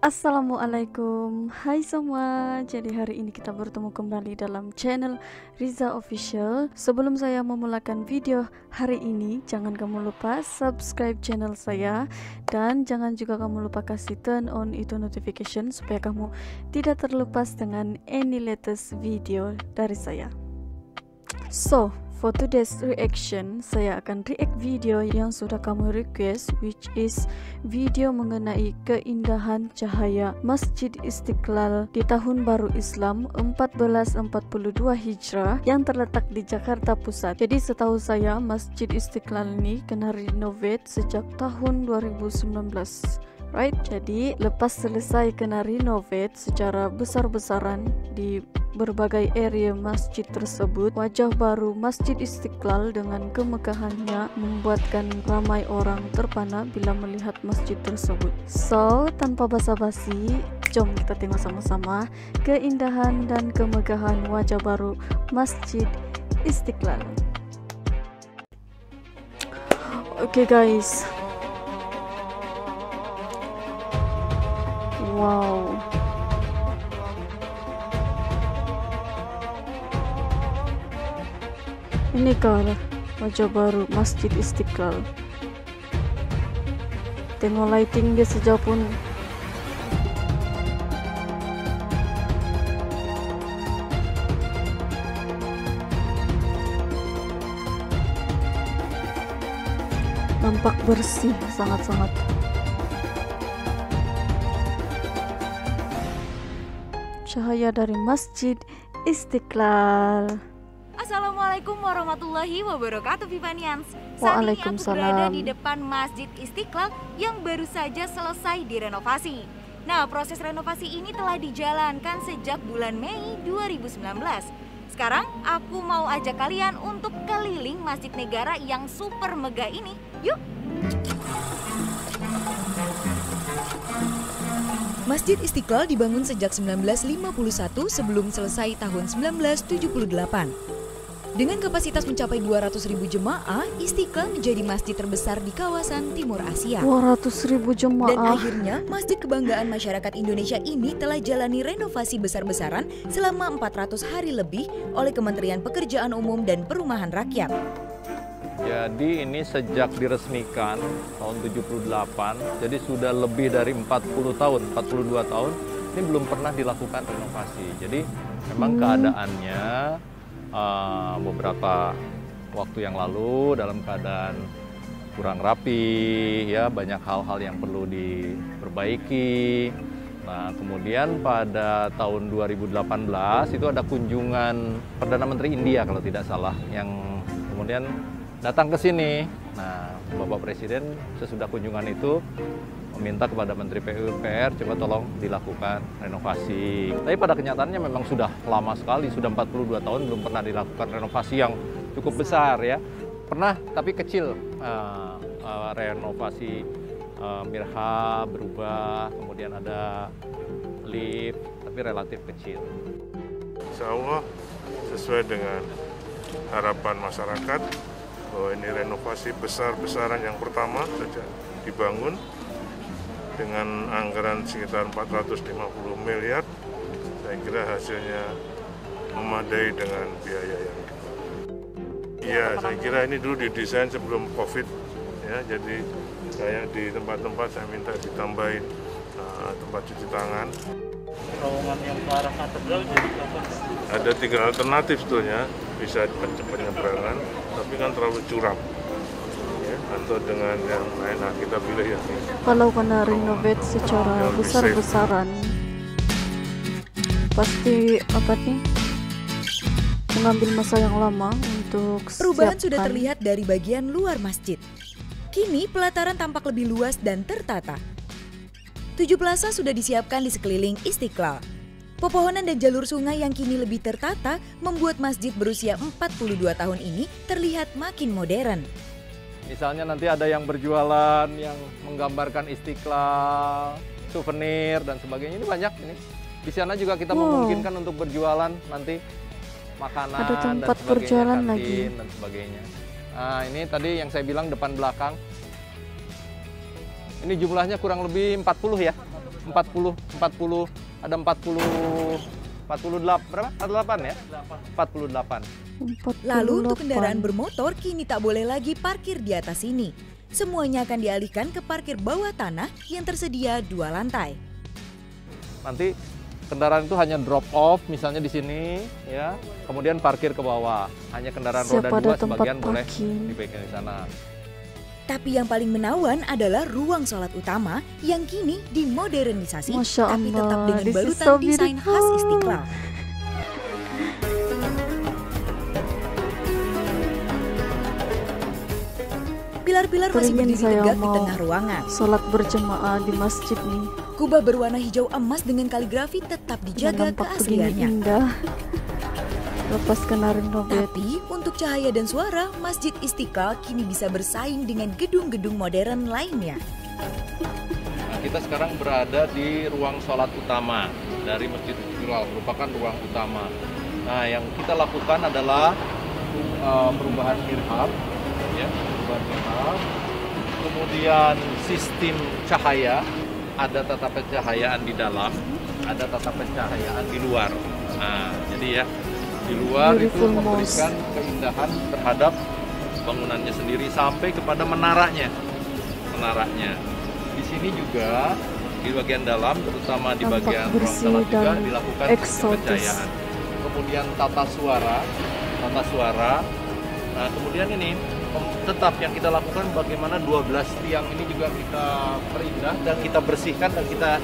Assalamualaikum, hai semua. Jadi hari ini kita bertemu kembali dalam channel Riza Official. Sebelum saya memulakan video hari ini, jangan kamu lupa subscribe channel saya dan jangan juga kamu lupa kasih turn on itu notification supaya kamu tidak terlepas dengan any latest video dari saya. So, for today's reaction, saya akan react video yang sudah kamu request, which is video mengenai keindahan cahaya Masjid Istiqlal di Tahun Baru Islam 1442 Hijrah yang terletak di Jakarta Pusat. Jadi setahu saya Masjid Istiqlal ini kena renovate sejak tahun 2019. Right, jadi lepas selesai kena renovate secara besar-besaran di berbagai area masjid tersebut, wajah baru Masjid Istiqlal dengan kemegahannya membuatkan ramai orang terpana bila melihat masjid tersebut. So, tanpa basa-basi, jom kita tengok sama-sama keindahan dan kemegahan wajah baru Masjid Istiqlal. Oke guys. Wow. Ini kah wajah baru Masjid Istiqlal. Tengok lighting dia sejauh pun. Nampak bersih sangat-sangat. Cahaya dari Masjid Istiqlal. Assalamualaikum warahmatullahi wabarakatuh, Vivanians. Saat ini aku berada di depan Masjid Istiqlal yang baru saja selesai direnovasi. Nah, proses renovasi ini telah dijalankan sejak bulan Mei 2019. Sekarang aku mau ajak kalian untuk keliling Masjid Negara yang super megah ini. Yuk! Masjid Istiqlal dibangun sejak 1951 sebelum selesai tahun 1978. Dengan kapasitas mencapai 200.000 jemaah, Istiqlal menjadi masjid terbesar di kawasan Timur Asia. 200.000 jemaah. Dan akhirnya, Masjid Kebanggaan Masyarakat Indonesia ini telah jalani renovasi besar-besaran selama 400 hari lebih oleh Kementerian Pekerjaan Umum dan Perumahan Rakyat. Jadi ini sejak diresmikan tahun 78, jadi sudah lebih dari 42 tahun, ini belum pernah dilakukan renovasi. Jadi memang keadaannya beberapa waktu yang lalu dalam keadaan kurang rapi, ya banyak hal-hal yang perlu diperbaiki. Nah, kemudian pada tahun 2018 itu ada kunjungan Perdana Menteri India kalau tidak salah, yang kemudian datang ke sini. Nah, Bapak Presiden sesudah kunjungan itu meminta kepada Menteri PUPR coba tolong dilakukan renovasi. Tapi pada kenyataannya memang sudah lama sekali, sudah 42 tahun belum pernah dilakukan renovasi yang cukup besar ya. Pernah tapi kecil, renovasi mirhab berubah, kemudian ada lift, tapi relatif kecil. Insya Allah sesuai dengan harapan masyarakat, bahwa ini renovasi besar-besaran yang pertama saja dibangun dengan anggaran sekitar 450 miliar. Saya kira hasilnya memadai dengan biaya yang iya, saya kira ini dulu didesain sebelum COVID ya, jadi kayak di tempat-tempat saya minta ditambahin tempat cuci tangan. Terowongan yang ke arah katedral jadi apa? Ada 3 alternatif sebetulnya, bisa penyeberangan, tapi kan terlalu curam. Ya, atau dengan yang lain, nah kita pilih yang ini. Kalau kena renovate secara besar-besaran, pasti apa nih? Mengambil masa yang lama untuk Perubahan siapkan. sudah terlihat dari bagian luar masjid. Kini pelataran tampak lebih luas dan tertata. 7 plaza sudah disiapkan di sekeliling Istiqlal. Pepohonan dan jalur sungai yang kini lebih tertata membuat masjid berusia 42 tahun ini terlihat makin modern. Misalnya nanti ada yang berjualan, yang menggambarkan Istiqlal, souvenir dan sebagainya, ini banyak ini. Di sana juga kita memungkinkan untuk berjualan nanti makanan ada tempat dan berjualan sebagainya, lagi kantin dan sebagainya. Nah, ini tadi yang saya bilang depan belakang. Ini jumlahnya kurang lebih 40 ya. ada 48 berapa? 48 ya? 48. Lalu untuk kendaraan bermotor kini tak boleh lagi parkir di atas sini. Semuanya akan dialihkan ke parkir bawah tanah yang tersedia 2 lantai. Nanti kendaraan itu hanya drop off misalnya di sini ya, kemudian parkir ke bawah. Hanya kendaraan roda 2 sebagian boleh diparkir di sana. Tapi yang paling menawan adalah ruang sholat utama yang kini dimodernisasi tapi tetap dengan balutan desain khas Istiqlal. Pilar-pilar masih berdiri tegak di tengah ruangan. Sholat berjemaah di masjid nih. Kubah berwarna hijau emas dengan kaligrafi tetap dijaga keasliannya. Indah. Lepas kena renovasi. Tapi untuk cahaya dan suara, Masjid Istiqlal kini bisa bersaing dengan gedung-gedung modern lainnya. Nah, kita sekarang berada di ruang sholat utama dari Masjid Istiqlal, merupakan ruang utama. Nah, yang kita lakukan adalah perubahan mihrab, ya, perubahan mihrab. Kemudian sistem cahaya, ada tata pencahayaan di dalam, ada tata pencahayaan di luar. Nah, jadi ya. Di luar itu memberikan keindahan terhadap bangunannya sendiri sampai kepada menaranya. Di sini juga di bagian dalam, terutama di bagian ruang sholat juga dilakukan pencahayaan. Kemudian tata suara. Nah, kemudian ini tetap yang kita lakukan bagaimana 12 tiang ini juga kita perindah dan kita bersihkan dan kita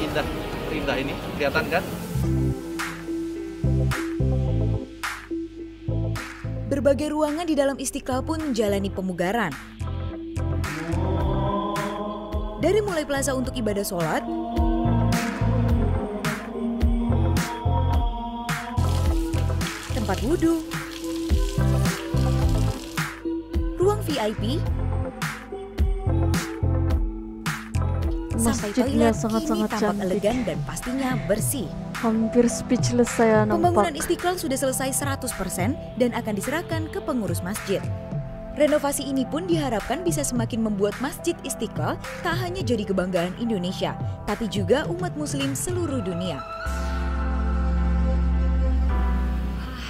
indah ini, kelihatan kan? Berbagai ruangan di dalam Istiqlal pun menjalani pemugaran. Dari mulai plaza untuk ibadah sholat, tempat wudhu, ruang VIP, sampai toilet kini tampak elegan dan pastinya bersih. Hampir speechless saya nampak. Pembangunan Istiqlal sudah selesai 100% dan akan diserahkan ke pengurus masjid. Renovasi ini pun diharapkan bisa semakin membuat Masjid Istiqlal tak hanya jadi kebanggaan Indonesia, tapi juga umat muslim seluruh dunia.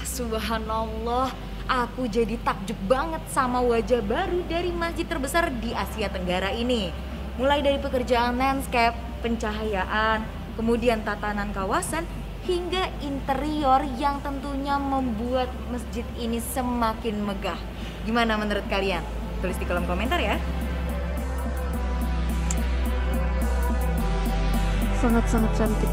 Subhanallah, aku jadi takjub banget sama wajah baru dari masjid terbesar di Asia Tenggara ini. Mulai dari pekerjaan landscape, pencahayaan, kemudian tatanan kawasan, hingga interior yang tentunya membuat masjid ini semakin megah. Gimana menurut kalian? Tulis di kolom komentar ya. Sangat-sangat cantik.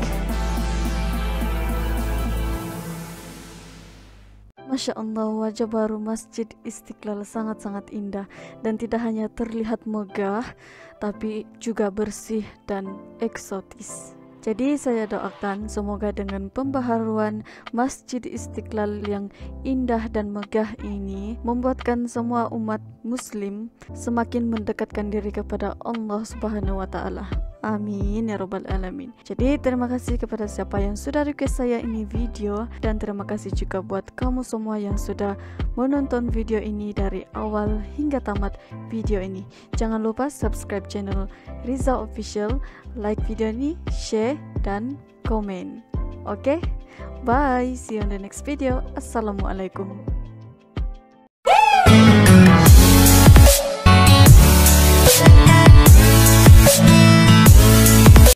Masya Allah, wajah baru Masjid Istiqlal sangat-sangat indah dan tidak hanya terlihat megah, tapi juga bersih dan eksotis. Jadi saya doakan semoga dengan pembaharuan Masjid Istiqlal yang indah dan megah ini membuatkan semua umat muslim semakin mendekatkan diri kepada Allah Subhanahu wa Ta'ala. Amin ya robbal alamin. Jadi terima kasih kepada siapa yang sudah request saya ini video, dan terima kasih juga buat kamu semua yang sudah menonton video ini dari awal hingga tamat video ini. Jangan lupa subscribe channel Riza Official, like video ini, share dan komen. Oke? Bye, see you on the next video. Assalamualaikum.